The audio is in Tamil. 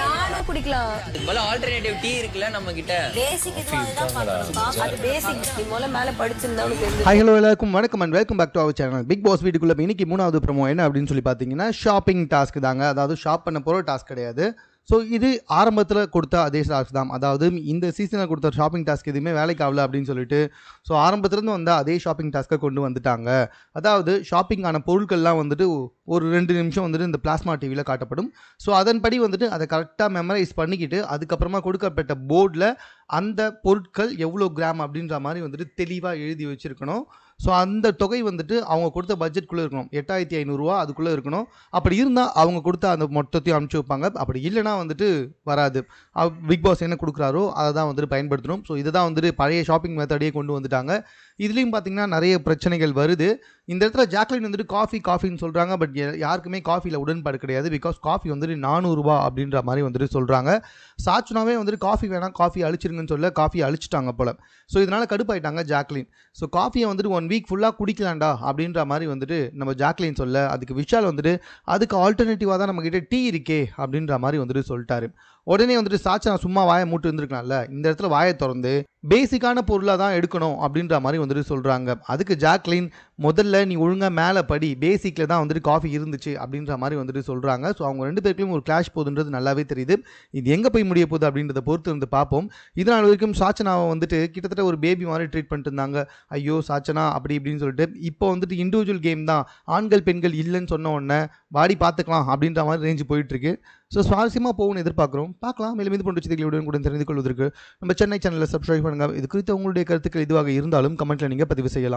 நானும் குடிக்கலாம். முதல்ல ஆல்டர்னேட்டிவ் டீ இருக்குல்ல நம்ம கிட்ட. பேசிக் இதுதான் பார்க்கணும். அது பேசிக். நீ முதல்ல மேல படிச்சிருந்தா உனக்கு தெரியும். ஹாய் ஹலோ எல்லாருக்கும் வணக்கம் and welcome back to our channel. Bigg Boss வீட்டுக்குள்ள இன்னைக்கு 3வது ப்ரோமோ என்ன அப்படின்னு சொல்லி பார்த்தீங்கன்னா ஷாப்பிங் டாஸ்க் தாங்க. அதாவது ஷாப் பண்ண போகிற டாஸ்க் கிடையாது. ஸோ இது ஆரம்பத்தில் கொடுத்த அதே டாஸ்க் தான். அதாவது இந்த சீசனில் கொடுத்த ஷாப்பிங் டாஸ்க் எதுவுமே வேலைக்கு ஆகல அப்படின்னு சொல்லிட்டு ஸோ ஆரம்பத்துலேருந்து வந்து அதே ஷாப்பிங் டாஸ்க்கை கொண்டு வந்துட்டாங்க. அதாவது ஷாப்பிங்கான பொருட்கள்லாம் வந்துட்டு ஒரு 2 நிமிஷம் வந்துட்டு இந்த பிளாஸ்மா டிவியில் காட்டப்படும். ஸோ அதன்படி வந்துட்டு அதை கரெக்டாக மெமரைஸ் பண்ணிக்கிட்டு அதுக்கப்புறமா கொடுக்கப்பட்ட போர்டில் அந்த பொருட்கள் எவ்வளோ கிராம் அப்படின்ற மாதிரி வந்துட்டு தெளிவாக எழுதி வச்சுருக்கணும். ஸோ அந்த தொகை வந்துட்டு அவங்க கொடுத்த பட்ஜெட்குள்ளே இருக்கணும். 8500 ரூபா அதுக்குள்ளே இருக்கணும். அப்படி இருந்தால் அவங்க கொடுத்த அந்த மொத்தத்தையும் அனுப்பிச்சி வைப்பாங்க. அப்படி இல்லைனா வந்துட்டு வராது. பிக் பாஸ் என்ன கொடுக்குறாரோ அதை தான் வந்துட்டு பயன்படுத்தணும். ஸோ இதை தான் வந்துட்டு பழைய ஷாப்பிங் மெத்தடையே கொண்டு வந்துட்டாங்க. இதுலேயும் பார்த்தீங்கன்னா நிறைய பிரச்சனைகள் வருது. இந்த இடத்துல ஜாக்லின் வந்துட்டு காஃபின்னு சொல்கிறாங்க. பட் யாருக்குமே காஃபியில் உடன்பாடு கிடையாது. பிகாஸ் காஃபி வந்துட்டு 400 ரூபா அப்படின்ற மாதிரி வந்துட்டு சொல்கிறாங்க. சாச்சுனாவே வந்துட்டு காஃபி வேணாம், காஃபி அழிச்சிருங்கன்னு சொல்ல காஃபி அழிச்சிட்டாங்க போல். ஸோ இதனால் கடுப்பாயிட்டாங்க ஜாக்லின். ஸோ காஃபியை வந்துட்டு 1 வீக் ஃபுல்லாக குடிக்கலாண்டா அப்படின்ற மாதிரி வந்துட்டு நம்ம ஜாக்லின் சொல்ல அதுக்கு விஷால் வந்துட்டு அதுக்கு ஆல்டர்னேட்டிவாக தான் நம்மக்கிட்ட டீ இருக்கே அப்படின்ற மாதிரி வந்துட்டு சொல்லிட்டாரு. உடனே வந்துட்டு சாச்சனா சும்மா வாயை மூட்டு இருந்திருக்கலாம்ல, இந்த இடத்துல வாயை திறந்து பேசிக்கான பொருளாக தான் எடுக்கணும் அப்படின்ற மாதிரி வந்துட்டு சொல்கிறாங்க. அதுக்கு ஜாக்லின் முதல்ல நீ ஒழுங்காக மேலே படி, பேசிக்கில் தான் வந்துட்டு காஃபி இருந்துச்சு அப்படின்ற மாதிரி வந்துட்டு சொல்கிறாங்க. ஸோ அவங்க 2 பேருக்கும் ஒரு கிளாஷ் போகுதுன்றது நல்லாவே தெரியுது. இது எங்கே போய் முடிய போகுது அப்படின்றத பொறுத்து இருந்து பார்ப்போம். இதனால் வரைக்கும் சாச்சனாவை வந்துட்டு கிட்டத்தட்ட ஒரு பேபி மாதிரி ட்ரீட் பண்ணிட்டு இருந்தாங்க. ஐயோ சாச்சனா அப்படி இப்படின்னு சொல்லிட்டு இப்போ வந்துட்டு இண்டிவிஜுவல் கேம் தான், ஆண்கள் பெண்கள் இல்லைன்னு சொன்ன உடனே வாடி பார்த்துக்கலாம் அப்படின்ற மாதிரி ரேஞ்சு போயிட்டுருக்கு. ஸோ சுவாரஸ்யமாக போகணும்னு எதிர்பார்க்குறோம். பார்க்கலாம். மேலும் இது போன்ற செய்திகளுடன் கூட தெரிந்து கொள்வதற்கு நம்ம சென்னை சேனலில் சப்ஸ்கிரைப் பண்ணுங்கள். இது குறித்து உங்களுடைய கருத்துக்கள் எதுவாக இருந்தாலும் கமெண்ட்டில் நீங்கள் பதிவு செய்யலாம்.